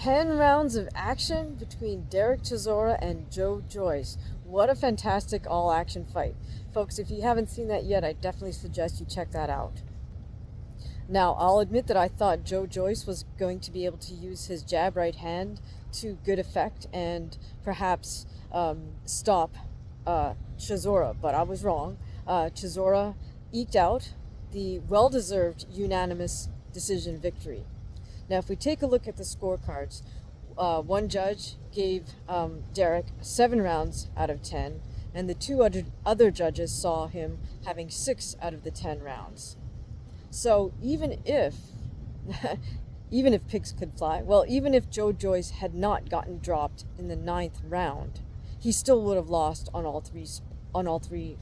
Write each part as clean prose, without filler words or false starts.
10 rounds of action between Derek Chisora and Joe Joyce. What a fantastic all-action fight. Folks, if you haven't seen that yet, I definitely suggest you check that out. Now, I'll admit that I thought Joe Joyce was going to be able to use his jab right hand to good effect and perhaps stop Chisora, but I was wrong. Chisora eked out the well-deserved unanimous decision victory. Now, if we take a look at the scorecards, one judge gave Derek 7 rounds out of 10, and the two other judges saw him having 6 out of the 10 rounds. So even if pigs could fly, well, even if Joe Joyce had not gotten dropped in the 9th round, he still would have lost on all three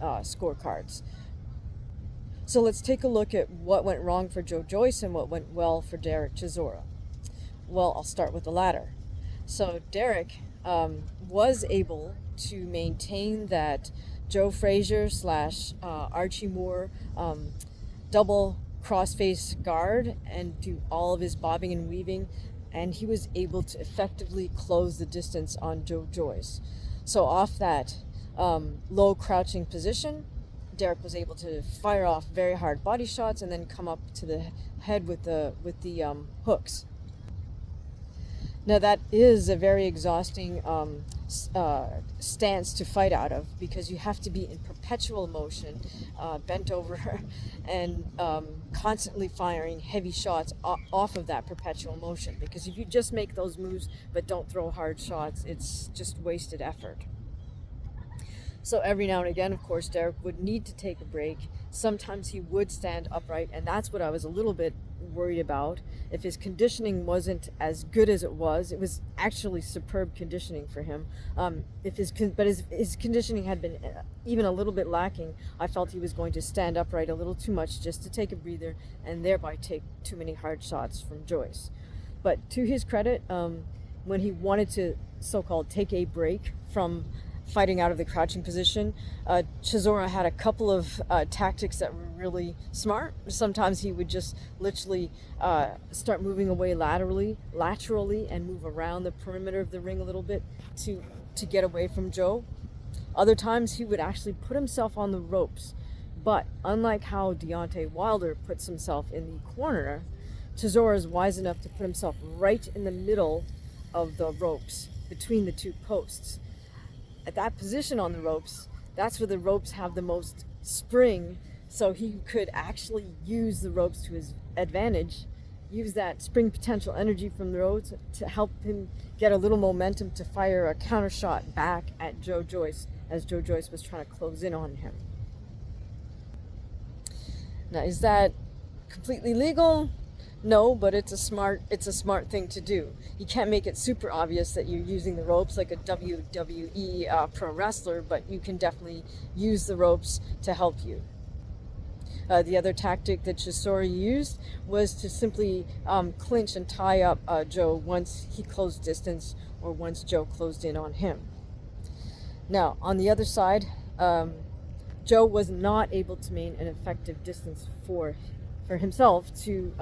scorecards. So let's take a look at what went wrong for Joe Joyce and what went well for Derek Chisora. Well, I'll start with the latter. So Derek was able to maintain that Joe Frazier / Archie Moore double crossface guard and do all of his bobbing and weaving, and he was able to effectively close the distance on Joe Joyce. So off that low crouching position, Derek was able to fire off very hard body shots and then come up to the head with the hooks. Now that is a very exhausting stance to fight out of, because you have to be in perpetual motion, bent over, and constantly firing heavy shots off of that perpetual motion. Because if you just make those moves but don't throw hard shots, it's just wasted effort. So every now and again, of course, Derek would need to take a break. Sometimes he would stand upright, and that's what I was a little bit worried about. If his conditioning wasn't as good as it was actually superb conditioning for him. If his conditioning had been even a little bit lacking, I felt he was going to stand upright a little too much just to take a breather and thereby take too many hard shots from Joyce. But to his credit, when he wanted to so-called take a break from fighting out of the crouching position, Chisora had a couple of tactics that were really smart. Sometimes he would just literally start moving away laterally and move around the perimeter of the ring a little bit to get away from Joe. Other times he would actually put himself on the ropes. But unlike how Deontay Wilder puts himself in the corner, Chisora is wise enough to put himself right in the middle of the ropes, between the two posts. At that position on the ropes, that's where the ropes have the most spring, so he could actually use the ropes to his advantage, use that spring potential energy from the ropes to help him get a little momentum to fire a counter shot back at Joe Joyce as Joe Joyce was trying to close in on him. Now, is that completely legal? No, but it's a smart thing to do. You can't make it super obvious that you're using the ropes like a WWE pro wrestler, but you can definitely use the ropes to help you. The other tactic that Chisora used was to simply clinch and tie up Joe once he closed distance or once Joe closed in on him. Now, on the other side, Joe was not able to maintain an effective distance for himself to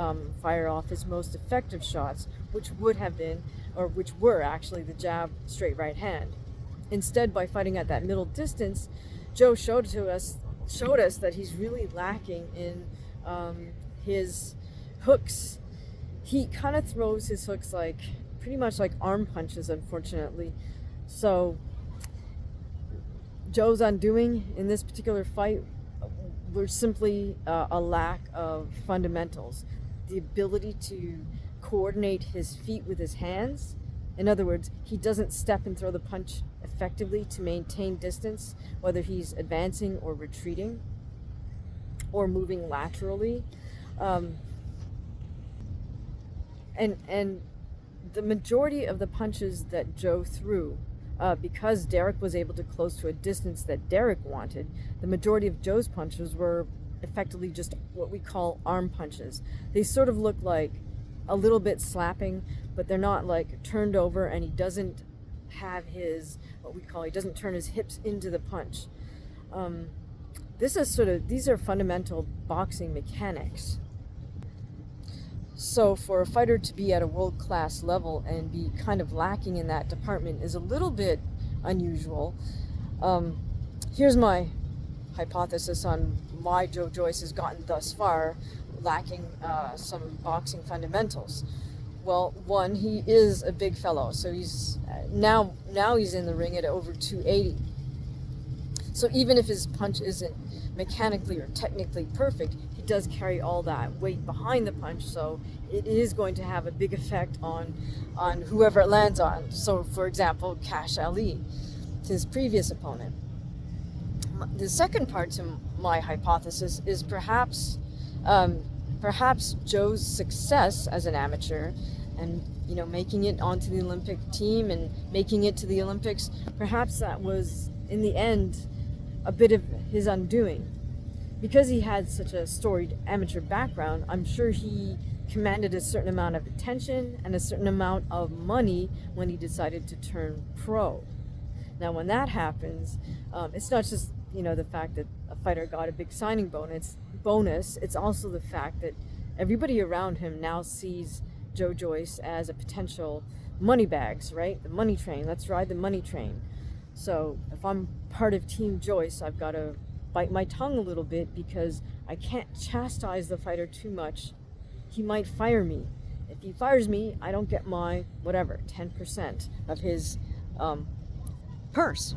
fire off his most effective shots, which were actually the jab, straight right hand. Instead, by fighting at that middle distance, Joe showed us that he's really lacking in his hooks. He kind of throws his hooks pretty much like arm punches, unfortunately. So Joe's undoing in this particular fight were simply a lack of fundamentals. The ability to coordinate his feet with his hands. In other words, he doesn't step and throw the punch effectively to maintain distance, whether he's advancing or retreating or moving laterally. And the majority of the punches that Joe threw, because Derek was able to close to a distance that Derek wanted, the majority of Joe's punches were effectively just what we call arm punches. They sort of look like a little bit slapping, but they're not like turned over, and he doesn't have he doesn't turn his hips into the punch. These are fundamental boxing mechanics. So for a fighter to be at a world-class level and be kind of lacking in that department is a little bit unusual. Here's my hypothesis on why Joe Joyce has gotten thus far, lacking some boxing fundamentals. Well, one, he is a big fellow, so he's now he's in the ring at over 280. So even if his punch isn't mechanically or technically perfect, he does carry all that weight behind the punch, so it is going to have a big effect on whoever it lands on. So, for example, Cash Ali, his previous opponent. The second part to my hypothesis is perhaps Joe's success as an amateur and making it onto the Olympic team and making it to the Olympics, perhaps that was in the end a bit of his undoing. Because he had such a storied amateur background, I'm sure he commanded a certain amount of attention and a certain amount of money when he decided to turn pro. Now when that happens, it's not just the fact that a fighter got a big signing bonus, it's also the fact that everybody around him now sees Joe Joyce as a potential money bags, right? The money train. Let's ride the money train. So if I'm part of Team Joyce, I've got to bite my tongue a little bit because I can't chastise the fighter too much. He might fire me. If he fires me, I don't get my 10% of his purse.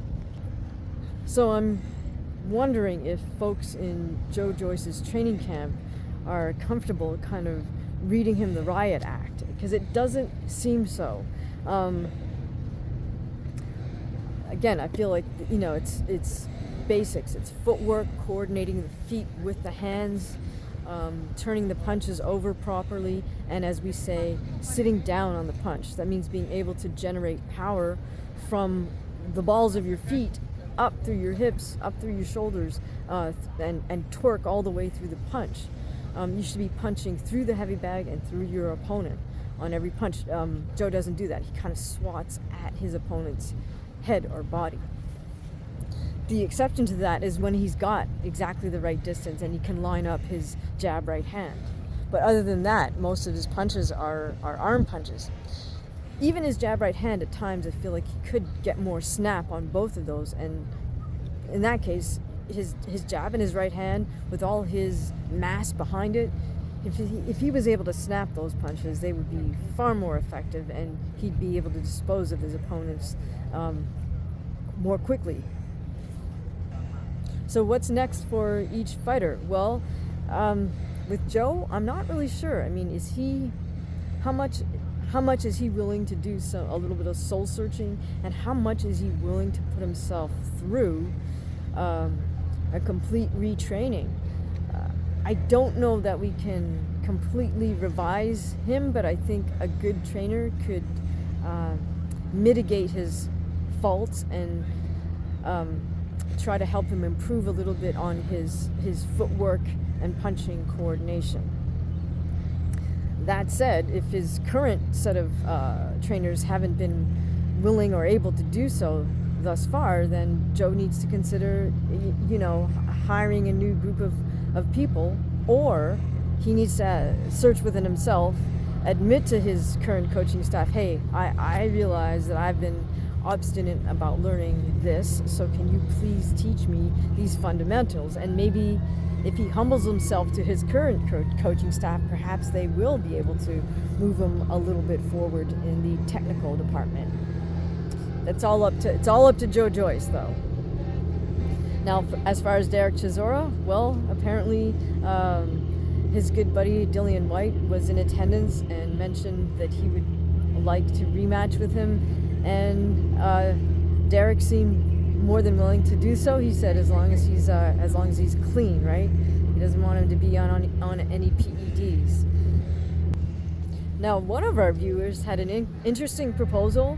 So I'm wondering if folks in Joe Joyce's training camp are comfortable kind of reading him the riot act, because it doesn't seem so. Again, I feel like it's basics. It's footwork, coordinating the feet with the hands, turning the punches over properly, and as we say, sitting down on the punch. That means being able to generate power from the balls of your feet up through your hips, up through your shoulders, and torque all the way through the punch. You should be punching through the heavy bag and through your opponent on every punch. Joe doesn't do that. He kind of swats at his opponent's head or body. The exception to that is when he's got exactly the right distance and he can line up his jab right hand. But other than that, most of his punches are arm punches. Even his jab right hand, at times I feel like he could get more snap on both of those, and in that case his jab in his right hand with all his mass behind it, if he was able to snap those punches, they would be far more effective and he'd be able to dispose of his opponents more quickly. So what's next for each fighter? Well, with Joe, I'm not really sure. I mean, how much is he willing to do a little bit of soul searching, and how much is he willing to put himself through a complete retraining? I don't know that we can completely revise him, but I think a good trainer could mitigate his faults and try to help him improve a little bit on his footwork and punching coordination. That said, if his current set of trainers haven't been willing or able to do so thus far, then Joe needs to consider, hiring a new group of people, or he needs to search within himself, admit to his current coaching staff, hey, I realize that I've been obstinate about learning this, so can you please teach me these fundamentals? And maybe if he humbles himself to his current coaching staff, perhaps they will be able to move him a little bit forward in the technical department. It's all up to Joe Joyce, though. Now, as far as Derek Chisora, well, apparently his good buddy Dillian White was in attendance and mentioned that he would like to rematch with him, and Derek seemed more than willing to do so. He said as long as he's clean, right? He doesn't want him to be on any PEDs. Now, one of our viewers had an interesting proposal,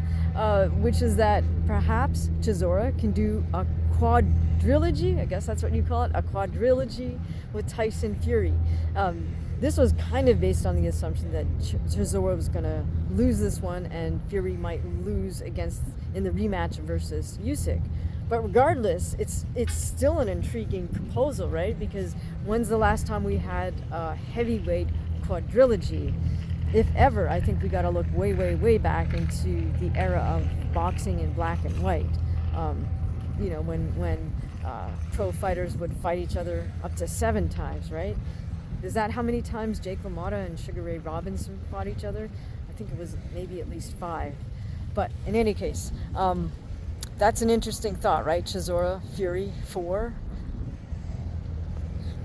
which is that perhaps Chisora can do a quadrilogy, I guess that's what you call it, a quadrilogy with Tyson Fury. This was kind of based on the assumption that Chisora was going to lose this one and Fury might lose in the rematch versus Usyk. But regardless, it's still an intriguing proposal, right? Because when's the last time we had a heavyweight quadrilogy. If ever, I think we got to look way, way, way back into the era of boxing in black and white. You know, when pro fighters would fight each other up to 7 times, right? Is that how many times Jake LaMotta and Sugar Ray Robinson fought each other? I think it was maybe at least 5. But in any case, that's an interesting thought, right? Chisora Fury 4.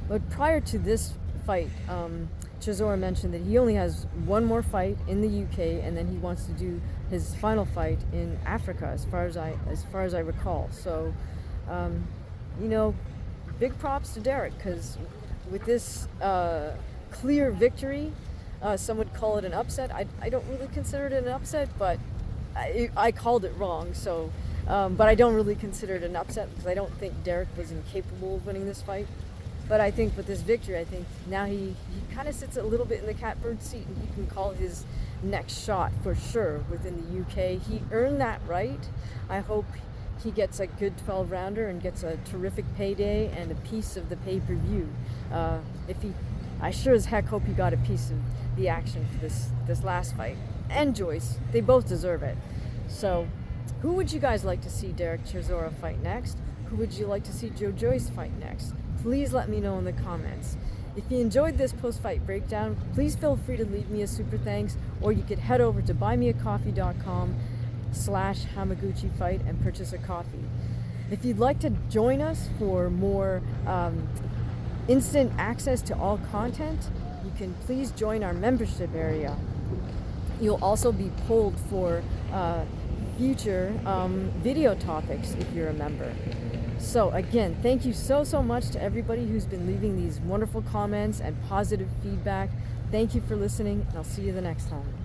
But prior to this fight, Chisora mentioned that he only has one more fight in the UK, and then he wants to do his final fight in Africa, as far as I recall. So, you know, big props to Derek, because with this clear victory, some would call it an upset. I don't really consider it an upset, but I called it wrong. So, but I don't really consider it an upset because I don't think Derek was incapable of winning this fight. But I think with this victory, I think now he kind of sits a little bit in the catbird seat, and he can call his next shot for sure within the UK. He earned that right. I hope he gets a good 12-rounder and gets a terrific payday and a piece of the pay-per-view. I sure as heck hope he got a piece of the action for this last fight. And Joyce, they both deserve it. So, who would you guys like to see Derek Chisora fight next? Who would you like to see Joe Joyce fight next? Please let me know in the comments. If you enjoyed this post-fight breakdown, please feel free to leave me a super thanks, or you could head over to buymeacoffee.com/Hamaguchi-fight and purchase a coffee. If you'd like to join us for more instant access to all content, you can please join our membership area. You'll also be pulled for future video topics if you're a member. So again, thank you so much to everybody who's been leaving these wonderful comments and positive feedback. Thank you for listening, and I'll see you the next time.